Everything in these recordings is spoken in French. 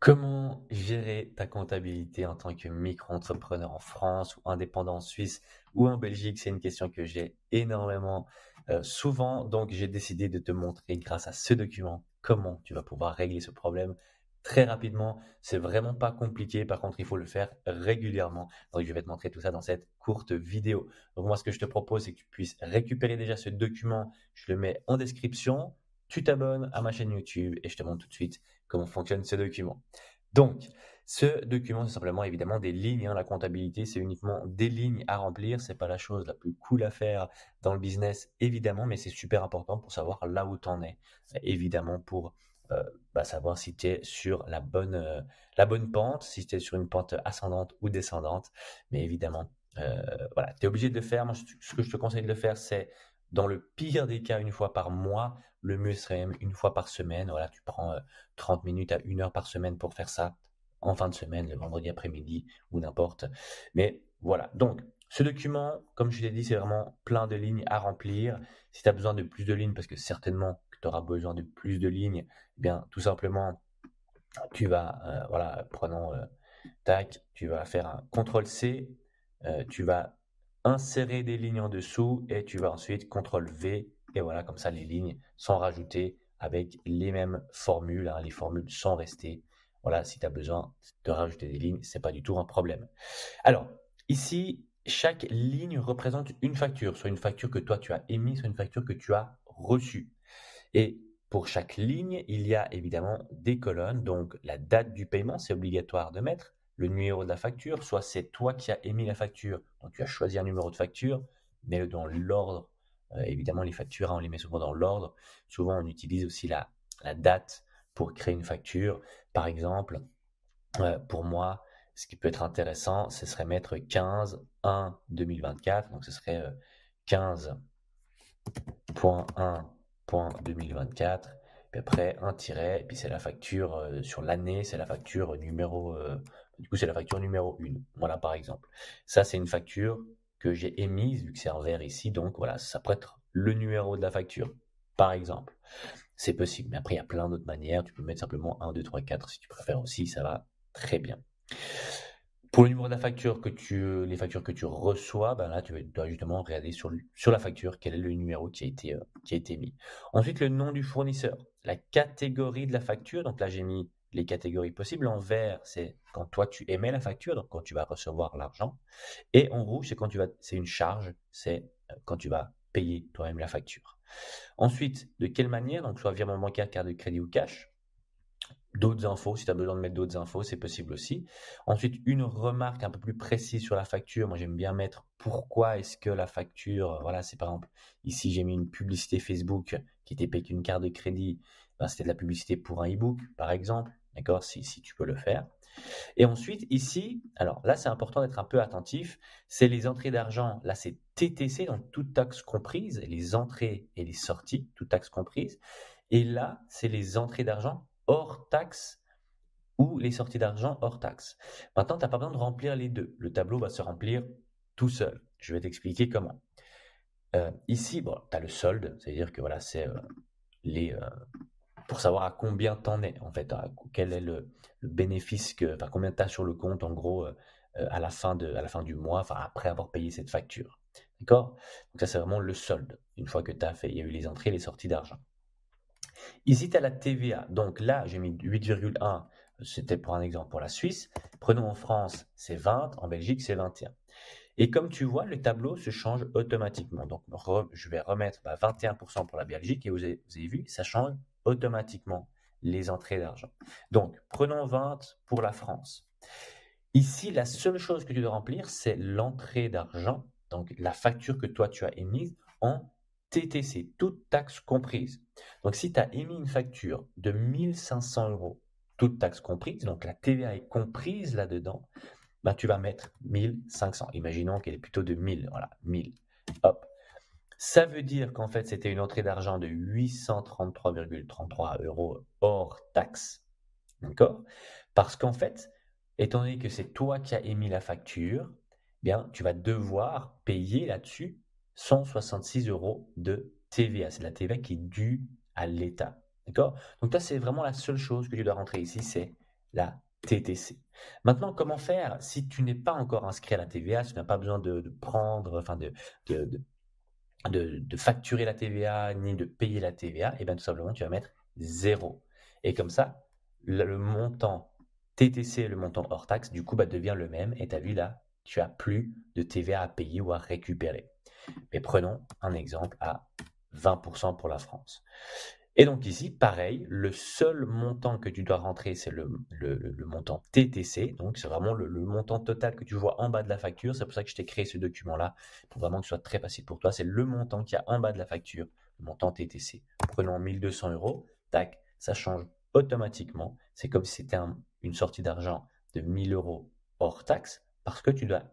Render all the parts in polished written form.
Comment gérer ta comptabilité en tant que micro-entrepreneur en France ou indépendant en Suisse ou en Belgique? C'est une question que j'ai énormément souvent, donc j'ai décidé de te montrer grâce à ce document comment tu vas pouvoir régler ce problème très rapidement. C'est vraiment pas compliqué, par contre il faut le faire régulièrement. Donc je vais te montrer tout ça dans cette courte vidéo. Donc moi ce que je te propose c'est que tu puisses récupérer déjà ce document, je le mets en description, tu t'abonnes à ma chaîne YouTube et je te montre tout de suite comment fonctionne ce document. Donc, ce document, c'est simplement évidemment des lignes, hein. La comptabilité, c'est uniquement des lignes à remplir. C'est pas la chose la plus cool à faire dans le business, évidemment, mais c'est super important pour savoir là où tu en es. Évidemment, pour euh, savoir si tu es sur la bonne pente, si tu es sur une pente ascendante ou descendante. Mais évidemment, voilà, tu es obligé de le faire. Moi, ce que je te conseille de le faire, c'est dans le pire des cas, une fois par mois. Le mieux serait même une fois par semaine. Voilà, tu prends 30 minutes à 1 heure par semaine pour faire ça en fin de semaine, le vendredi après-midi ou n'importe. Mais voilà, donc ce document, comme je t'ai dit, c'est vraiment plein de lignes à remplir. Si tu as besoin de plus de lignes, parce que certainement que tu auras besoin de plus de lignes, eh bien tout simplement, tu vas, voilà, prenons, tac, tu vas faire un CTRL-C, tu vas insérer des lignes en dessous et tu vas ensuite CTRL-V et voilà, comme ça les lignes sont rajoutées avec les mêmes formules, hein, les formules sont restées. Voilà, si tu as besoin de rajouter des lignes, c'est pas du tout un problème. Alors, ici, chaque ligne représente une facture, soit une facture que toi tu as émise, soit une facture que tu as reçue. Et pour chaque ligne, il y a évidemment des colonnes. Donc, la date du paiement, c'est obligatoire de mettre. Le numéro de la facture, soit c'est toi qui as émis la facture, donc tu as choisi un numéro de facture, mets-le dans l'ordre. Évidemment, les factures, hein, on les met souvent dans l'ordre. Souvent, on utilise aussi la date pour créer une facture. Par exemple, pour moi, ce qui peut être intéressant, ce serait mettre 15/1/2024. Donc, ce serait 15.1.2024. Puis après, un tiret. Et puis, c'est la facture sur l'année. C'est la facture numéro. Du coup, c'est la facture numéro 1. Voilà, par exemple. Ça, c'est une facture que j'ai émise, vu que c'est en vert ici. Donc, voilà, ça pourrait être le numéro de la facture, par exemple. C'est possible. Mais après, il y a plein d'autres manières. Tu peux mettre simplement 1, 2, 3, 4 si tu préfères aussi. Ça va très bien. Pour le numéro de la facture les factures que tu reçois, ben là, dois justement regarder sur la facture quel est le numéro qui a été mis. Ensuite, le nom du fournisseur, la catégorie de la facture. Donc là, j'ai mis les catégories possibles. En vert, c'est quand toi tu émets la facture, donc quand tu vas recevoir l'argent. Et en rouge, c'est une charge, c'est quand tu vas payer toi-même la facture. Ensuite, de quelle manière? Donc soit virement bancaire, carte de crédit ou cash. D'autres infos, si tu as besoin de mettre d'autres infos, c'est possible aussi. Ensuite, une remarque un peu plus précise sur la facture. Moi, j'aime bien mettre pourquoi est-ce que la facture, voilà, c'est par exemple, ici, j'ai mis une publicité Facebook qui était payée qu'une carte de crédit. Ben, c'était de la publicité pour un e-book, par exemple. D'accord? Si tu peux le faire. Et ensuite, ici, alors là, c'est important d'être un peu attentif. C'est les entrées d'argent. Là, c'est TTC, donc toute taxe comprise, les entrées et les sorties, toutes taxes comprises. Et là, c'est les entrées d'argent hors taxe ou les sorties d'argent hors taxe. Maintenant, tu n'as pas besoin de remplir les deux. Le tableau va se remplir tout seul. Je vais t'expliquer comment. Ici, bon, tu as le solde, c'est-à-dire que voilà, c'est les, pour savoir à combien t'en es, en fait, quel est le bénéfice enfin, combien tu as sur le compte, en gros, à à la fin du mois, enfin, après avoir payé cette facture. D'accord? Donc ça, c'est vraiment le solde. Une fois que tu as fait, il y a eu les entrées et les sorties d'argent. Ici, tu as la TVA. Donc là, j'ai mis 8,1. C'était pour un exemple pour la Suisse. Prenons en France, c'est 20. En Belgique, c'est 21. Et comme tu vois, le tableau se change automatiquement. Donc, je vais remettre 21% pour la Belgique et vous avez vu, ça change automatiquement les entrées d'argent. Donc, prenons 20 pour la France. Ici, la seule chose que tu dois remplir, c'est l'entrée d'argent, donc la facture que toi tu as émise en TTC, toute taxe comprise. Donc, si tu as émis une facture de 1500 euros, toute taxe comprise, donc la TVA est comprise là-dedans, ben, tu vas mettre 1500. Imaginons qu'elle est plutôt de 1000. Voilà, 1000. Hop. Ça veut dire qu'en fait, c'était une entrée d'argent de 833,33 euros hors taxe. D'accord? Parce qu'en fait, étant donné que c'est toi qui as émis la facture, bien, tu vas devoir payer là-dessus 166 euros de TVA. C'est de la TVA qui est due à l'État. D'accord? Donc, là, c'est vraiment la seule chose que tu dois rentrer ici, c'est la TTC. Maintenant, comment faire si tu n'es pas encore inscrit à la TVA, si tu n'as pas besoin de prendre, enfin de, de, de facturer la TVA ni de payer la TVA, et bien tout simplement, tu vas mettre zéro. Et comme ça, le montant TTC, le montant hors taxe, du coup, devient le même. Et tu as vu là, tu as plus de TVA à payer ou à récupérer. Mais prenons un exemple à 20% pour la France. Et donc ici, pareil, le seul montant que tu dois rentrer, c'est le montant TTC. Donc c'est vraiment le montant total que tu vois en bas de la facture. C'est pour ça que je t'ai créé ce document-là, pour vraiment que ce soit très facile pour toi. C'est le montant qu'il y a en bas de la facture, le montant TTC. Prenons 1200 euros, tac, ça change automatiquement. C'est comme si c'était une sortie d'argent de 1000 euros hors taxe, parce que tu vas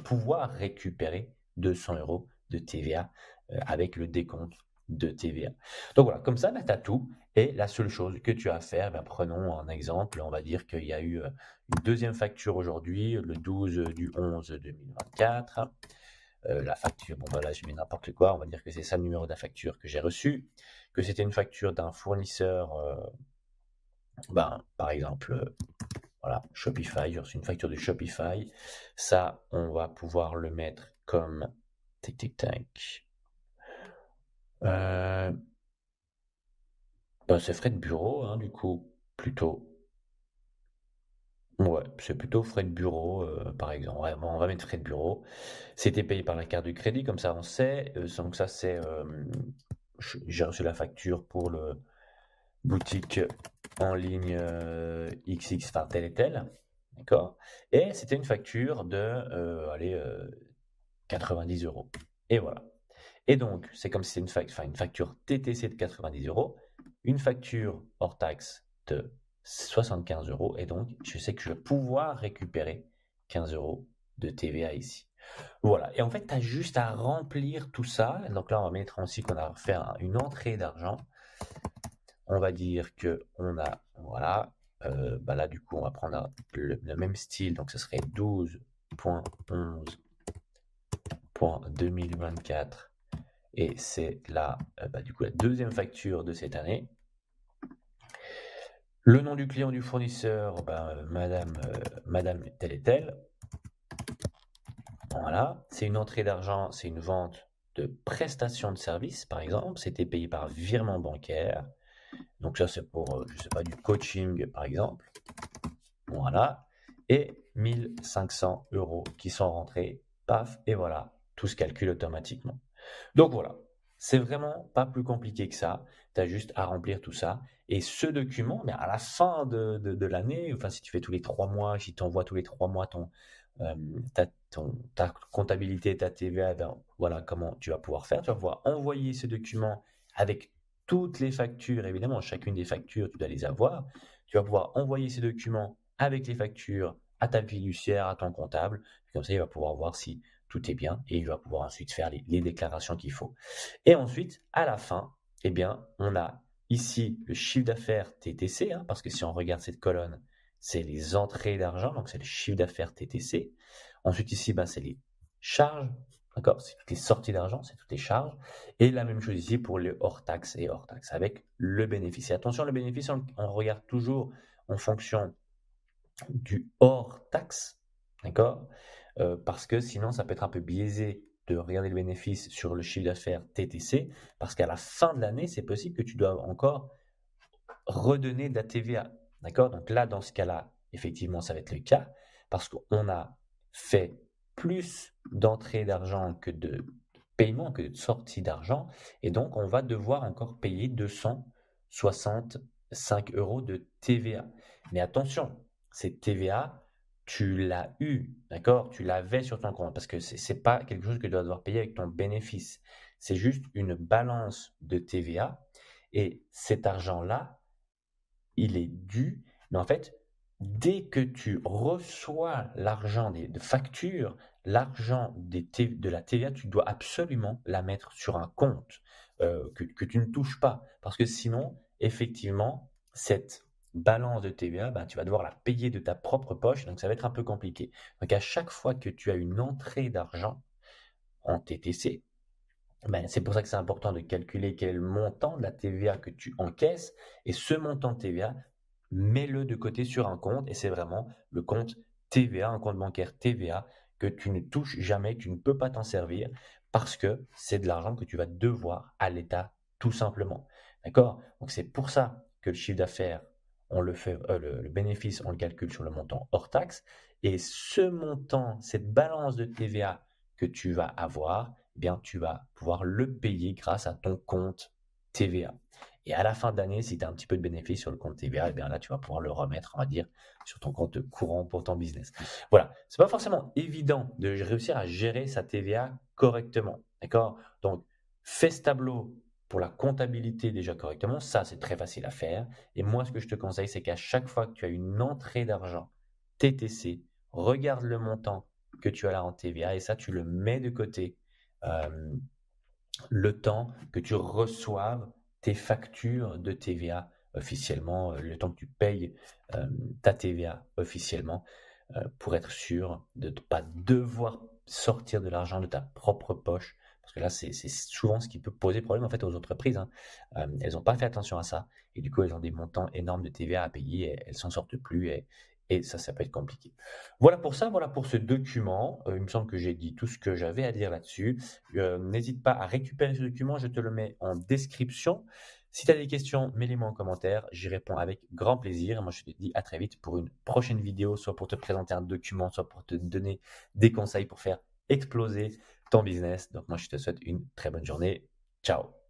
pouvoir récupérer 200 euros de TVA avec le décompte de TVA. Donc voilà, comme ça, tu as tout. Et la seule chose que tu as à faire, prenons un exemple, on va dire qu'il y a eu une deuxième facture aujourd'hui, le 12 du 11 2024. La facture, bon voilà, je mets n'importe quoi, on va dire que c'est ça le numéro de la facture que j'ai reçu, que c'était une facture d'un fournisseur, par exemple, voilà, Shopify, j'ai reçu une facture de Shopify. Ça, on va pouvoir le mettre comme tic tic tac. C'est frais de bureau, hein, du coup, plutôt. Ouais, c'est plutôt frais de bureau, par exemple. Ouais, bon, on va mettre frais de bureau. C'était payé par la carte de crédit, comme ça on sait. Donc ça c'est, j'ai reçu la facture pour le boutique en ligne XX, enfin tel et tel, d'accord. Et c'était une facture de, allez, 90 euros. Et voilà. Et donc, c'est comme si c'est une facture TTC de 90 euros, une facture hors taxe de 75 euros, et donc je sais que je vais pouvoir récupérer 15 euros de TVA ici. Voilà, et en fait, tu as juste à remplir tout ça. Donc là, on va mettre aussi qu'on a fait une entrée d'argent. On va dire que on a, voilà, là du coup, on va prendre le même style, donc ce serait 12.11.2024. Et c'est du coup, la deuxième facture de cette année. Le nom du client du fournisseur, madame telle et telle. Voilà. C'est une entrée d'argent, c'est une vente de prestation de service, par exemple. C'était payé par virement bancaire. Donc ça, c'est pour, je sais pas, du coaching, par exemple. Voilà. Et 1500 euros qui sont rentrés. Paf, et voilà. Tout se calcule automatiquement. Donc voilà, c'est vraiment pas plus compliqué que ça. Tu as juste à remplir tout ça. Et ce document, mais à la fin de l'année, enfin si tu fais tous les 3 mois, si tu envoies tous les 3 mois euh, ta comptabilité, ta TVA, voilà comment tu vas pouvoir faire. Tu vas pouvoir envoyer ce document avec toutes les factures, évidemment, chacune des factures, tu dois les avoir. Tu vas pouvoir envoyer ces documents avec les factures à ta fiduciaire, à ton comptable. Comme ça, il va pouvoir voir si tout est bien et il va pouvoir ensuite faire les déclarations qu'il faut. Et ensuite, à la fin, eh bien, on a ici le chiffre d'affaires TTC, hein, parce que si on regarde cette colonne, c'est les entrées d'argent, donc c'est le chiffre d'affaires TTC. Ensuite, ici, c'est les charges, d'accord? C'est toutes les sorties d'argent, c'est toutes les charges. Et la même chose ici pour les hors taxes et hors taxes avec le bénéfice. Et attention, le bénéfice, on regarde toujours en fonction du hors taxe, d'accord? Parce que sinon, ça peut être un peu biaisé de regarder le bénéfice sur le chiffre d'affaires TTC, parce qu'à la fin de l'année, c'est possible que tu doives encore redonner de la TVA, d'accord? Donc là, dans ce cas-là, effectivement, ça va être le cas, parce qu'on a fait plus d'entrées d'argent que de paiement, que de sortie d'argent, et donc on va devoir encore payer 265 euros de TVA. Mais attention, cette TVA, tu l'as eu, d'accord? Tu l'avais sur ton compte, parce que c'est pas quelque chose que tu dois devoir payer avec ton bénéfice. C'est juste une balance de TVA, et cet argent-là, il est dû, mais en fait, dès que tu reçois l'argent de factures, l'argent de la TVA, tu dois absolument la mettre sur un compte que tu ne touches pas. Parce que sinon, effectivement, cette balance de TVA, tu vas devoir la payer de ta propre poche, donc ça va être un peu compliqué. Donc à chaque fois que tu as une entrée d'argent en TTC, c'est pour ça que c'est important de calculer quel est le montant de la TVA que tu encaisses. Et ce montant de TVA, mets-le de côté sur un compte et c'est vraiment le compte TVA, un compte bancaire TVA que tu ne touches jamais, tu ne peux pas t'en servir parce que c'est de l'argent que tu vas devoir à l'État tout simplement. D'accord? Donc c'est pour ça que le chiffre d'affaires, on le fait, le bénéfice, on le calcule sur le montant hors taxe et ce montant, cette balance de TVA que tu vas avoir, eh bien tu vas pouvoir le payer grâce à ton compte TVA. Et à la fin d'année, si tu as un petit peu de bénéfice sur le compte TVA, eh bien là, tu vas pouvoir le remettre, on va dire, sur ton compte courant pour ton business. Voilà. C'est pas forcément évident de réussir à gérer sa TVA correctement. D'accord? Donc, fais ce tableau pour la comptabilité déjà correctement. Ça, c'est très facile à faire. Et moi, ce que je te conseille, c'est qu'à chaque fois que tu as une entrée d'argent TTC, regarde le montant que tu as là en TVA et ça, tu le mets de côté. Euh, le temps que tu reçoives tes factures de TVA officiellement, le temps que tu payes euh, ta TVA officiellement pour être sûr de ne pas devoir sortir de l'argent de ta propre poche. Parce que là, c'est souvent ce qui peut poser problème en fait aux entreprises, hein. Elles n'ont pas fait attention à ça et du coup, elles ont des montants énormes de TVA à payer, et elles s'en sortent plus et ça peut être compliqué. Voilà pour ça, voilà pour ce document. Il me semble que j'ai dit tout ce que j'avais à dire là-dessus. N'hésite pas à récupérer ce document, je te le mets en description. Si tu as des questions, mets-les-moi en commentaire, j'y réponds avec grand plaisir. Moi, je te dis à très vite pour une prochaine vidéo, soit pour te présenter un document, soit pour te donner des conseils pour faire exploser ton business. Donc moi, je te souhaite une très bonne journée. Ciao.